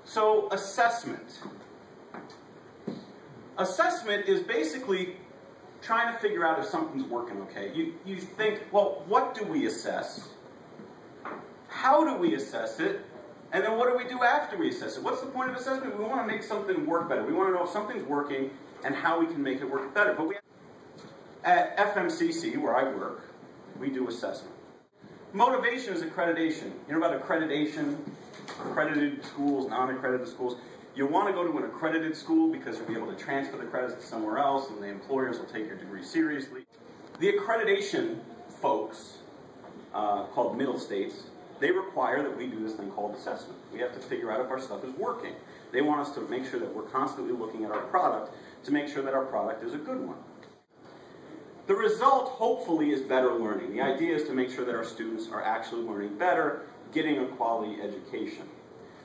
So assessment. Assessment is basically trying to figure out if something's working okay. You think, well, what do we assess? How do we assess it? And then what do we do after we assess it? What's the point of assessment? We want to make something work better. We want to know if something's working and how we can make it work better. But at FMCC, where I work, we do assessment. Motivation is accreditation. You know about accreditation? Accredited schools, non-accredited schools. You want to go to an accredited school because you'll be able to transfer the credits to somewhere else and the employers will take your degree seriously. The accreditation folks, called middle states, they require that we do this thing called assessment. We have to figure out if our stuff is working. They want us to make sure that we're constantly looking at our product to make sure that our product is a good one. The result, hopefully, is better learning. The idea is to make sure that our students are actually learning better, getting a quality education.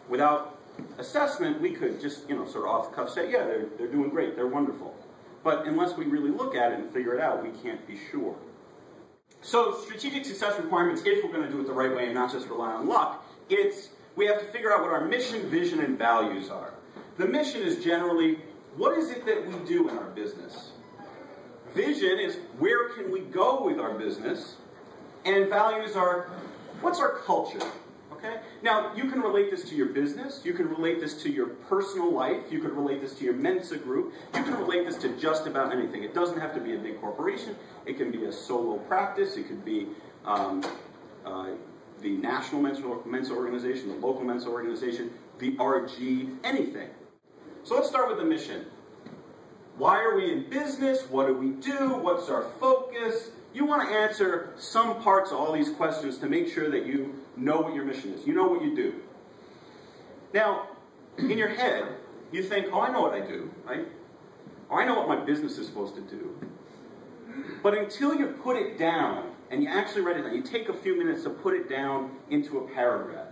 Without assessment, we could just, sort of off the cuff say, yeah, they're doing great, they're wonderful. But unless we really look at it and figure it out, we can't be sure. So strategic success requirements, if we're going to do it the right way and not just rely on luck, we have to figure out what our mission, vision, and values are. The mission is generally, what is it that we do in our business? Vision is, where can we go with our business? And values are, what's our culture? Okay? Now, you can relate this to your business, you can relate this to your personal life, you can relate this to your Mensa group, you can relate this to just about anything. It doesn't have to be a big corporation, it can be a solo practice, it could be the national Mensa organization, the local Mensa organization, the RG, anything. So let's start with the mission. Why are we in business? What do we do? What's our focus? You want to answer some parts of all these questions to make sure that you know what your mission is. You know what you do. Now, in your head, you think, oh, I know what I do, right? Or I know what my business is supposed to do. But until you put it down, and you actually write it down, you take a few minutes to put it down into a paragraph,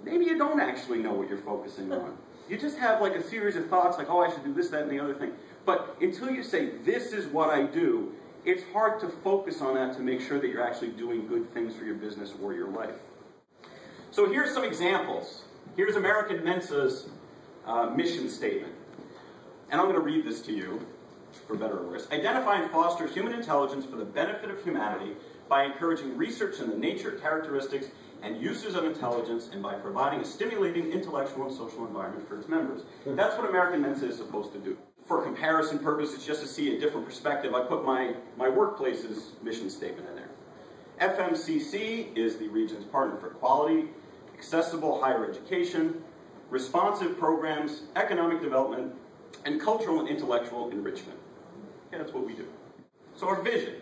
maybe you don't actually know what you're focusing on. You just have like a series of thoughts like, oh, I should do this, that, and the other thing. But until you say, this is what I do, it's hard to focus on that to make sure that you're actually doing good things for your business or your life. So here's some examples. Here's American Mensa's mission statement. And I'm going to read this to you, for better or worse. Identify and foster human intelligence for the benefit of humanity by encouraging research in the nature, characteristics, and uses of intelligence, and by providing a stimulating intellectual and social environment for its members. That's what American Mensa is supposed to do. For comparison purposes, just to see a different perspective, I put my workplace's mission statement in there. FMCC is the region's partner for quality, accessible higher education, responsive programs, economic development, and cultural and intellectual enrichment. Okay, that's what we do. So our vision.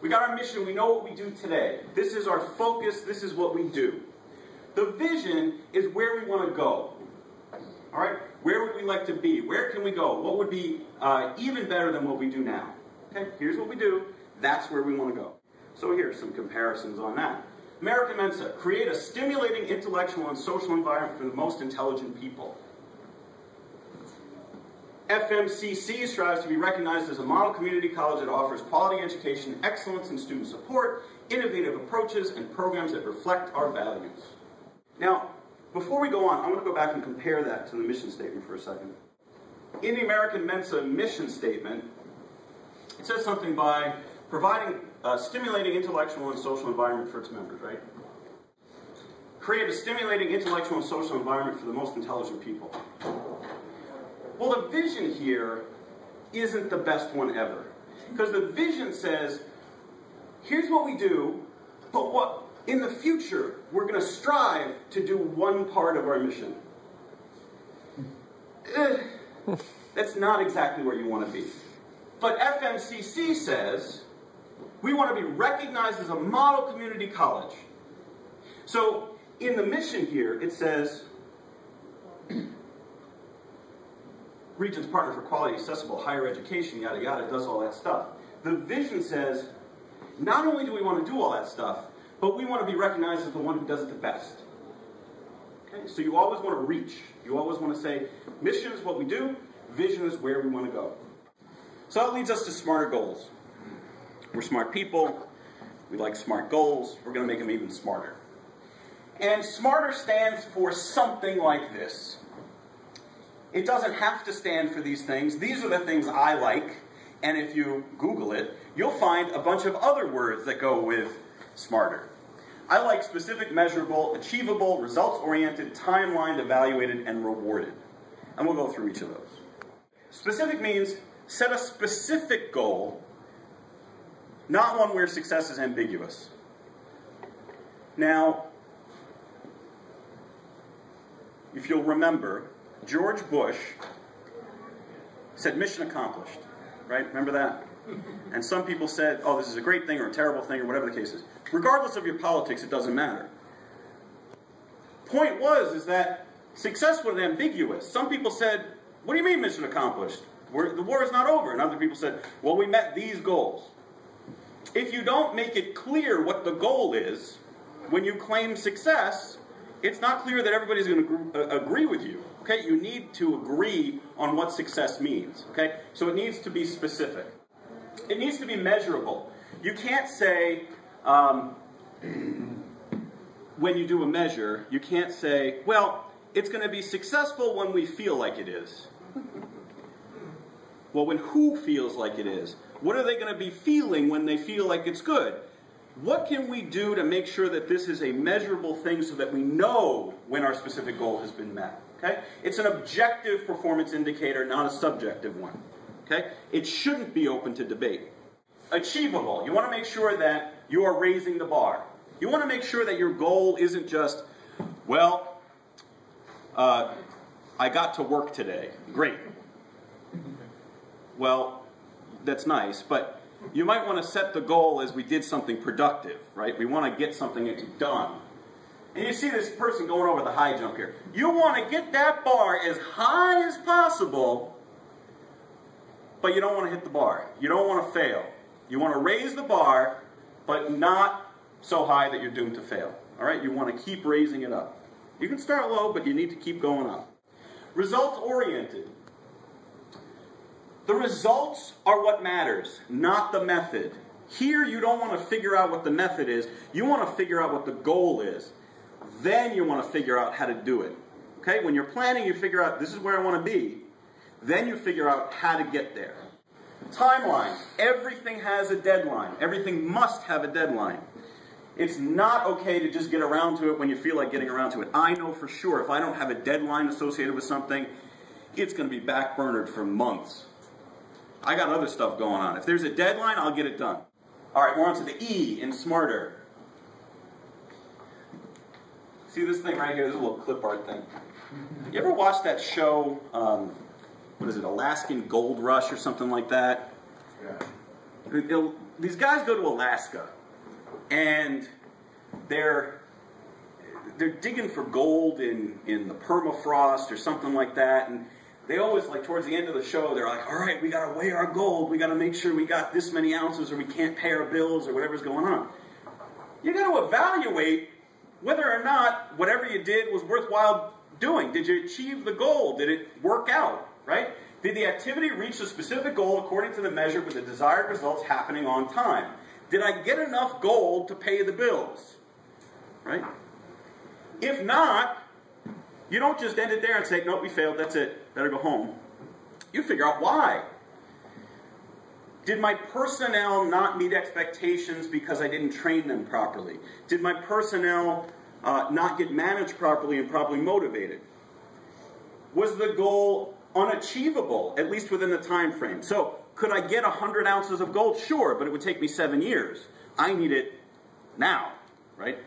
We got our mission, we know what we do today. This is our focus, this is what we do. The vision is where we want to go. All right? Where would we like to be? Where can we go? What would be even better than what we do now? Okay, here's what we do. That's where we want to go. So here's some comparisons on that. American Mensa, create a stimulating intellectual and social environment for the most intelligent people. FMCC strives to be recognized as a model community college that offers quality education, excellence in student support, innovative approaches, and programs that reflect our values. Now, before we go on, I'm going to go back and compare that to the mission statement for a second. In the American Mensa mission statement, it says something by providing a stimulating intellectual and social environment for its members, right? Create a stimulating intellectual and social environment for the most intelligent people. Well, the vision here isn't the best one ever. Because the vision says, here's what we do, but what in the future we're going to strive to do one part of our mission. That's not exactly where you want to be. But FMCC says, we want to be recognized as a model community college. So in the mission here, it says, Region's partner for quality, accessible, higher education, yada, yada, does all that stuff. The vision says, not only do we want to do all that stuff, but we want to be recognized as the one who does it the best. Okay? So you always want to reach. You always want to say, mission is what we do, vision is where we want to go. So that leads us to smarter goals. We're smart people. We like smart goals. We're going to make them even smarter. And SMARTER stands for something like this. It doesn't have to stand for these things. These are the things I like. And if you Google it, you'll find a bunch of other words that go with SMARTER. I like specific, measurable, achievable, results-oriented, timeline, evaluated, and rewarded. And we'll go through each of those. Specific means set a specific goal, not one where success is ambiguous. Now, if you'll remember, George Bush said mission accomplished, right? Remember that? And some people said, oh, this is a great thing or a terrible thing or whatever the case is. Regardless of your politics, it doesn't matter. Point is that success was ambiguous. Some people said, what do you mean mission accomplished? The war is not over. And other people said, well, we met these goals. If you don't make it clear what the goal is, when you claim success, it's not clear that everybody's going to agree with you. Okay? You need to agree on what success means. Okay? So it needs to be specific. It needs to be measurable. You can't say, when you do a measure, you can't say, well, it's going to be successful when we feel like it is. Well, when who feels like it is? What are they going to be feeling when they feel like it's good? What can we do to make sure that this is a measurable thing so that we know when our specific goal has been met? Okay? It's an objective performance indicator, not a subjective one. Okay? It shouldn't be open to debate. Achievable. You want to make sure that you are raising the bar. You want to make sure that your goal isn't just, well, I got to work today. Great. Well, that's nice, but you might want to set the goal as we did something productive, right? We want to get something done. And you see this person going over the high jump here. You want to get that bar as high as possible, but you don't want to hit the bar. You don't want to fail. You want to raise the bar, but not so high that you're doomed to fail. All right? You want to keep raising it up. You can start low, but you need to keep going up. Results-oriented. The results are what matters, not the method. Here, you don't want to figure out what the method is. You want to figure out what the goal is. Then you want to figure out how to do it. Okay? When you're planning, you figure out, this is where I want to be. Then you figure out how to get there. Timeline. Everything has a deadline. Everything must have a deadline. It's not okay to just get around to it when you feel like getting around to it. I know for sure if I don't have a deadline associated with something, it's going to be backburnered for months. I got other stuff going on. If there's a deadline, I'll get it done. All right, we're on to the E in SMARTER. See this thing right here? This is a little clip art thing. You ever watch that show, what is it, Alaskan Gold Rush or something like that? Yeah. These guys go to Alaska, and they're digging for gold in the permafrost or something like that, and they always, like, towards the end of the show, they're like, all right, we got to weigh our gold. We got to make sure we got this many ounces or we can't pay our bills or whatever's going on. You got to evaluate whether or not whatever you did was worthwhile doing. Did you achieve the goal? Did it work out, right? Did the activity reach a specific goal according to the measure with the desired results happening on time? Did I get enough gold to pay the bills, right? If not, you don't just end it there and say, nope, we failed, that's it, better go home. You figure out why. Did my personnel not meet expectations because I didn't train them properly? Did my personnel not get managed properly and properly motivated? Was the goal unachievable, at least within the time frame? So, could I get 100 ounces of gold? Sure, but it would take me 7 years. I need it now, right?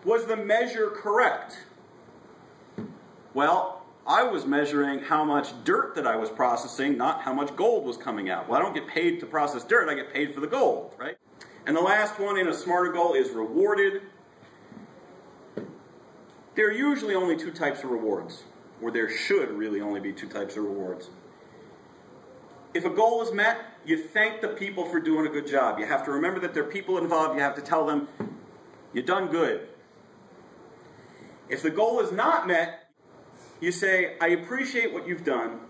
Was the measure correct? Well, I was measuring how much dirt that I was processing, not how much gold was coming out. Well, I don't get paid to process dirt, I get paid for the gold, right? And the last one in a SMARTER goal is rewarded. There are usually only two types of rewards, or there should really only be two types of rewards. If a goal is met, you thank the people for doing a good job. You have to remember that there are people involved. You have to tell them, you've done good. If the goal is not met, you say, I appreciate what you've done.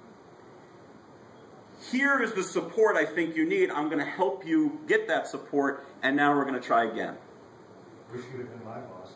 Here is the support I think you need. I'm going to help you get that support, and now we're going to try again. Wish you would have been my boss.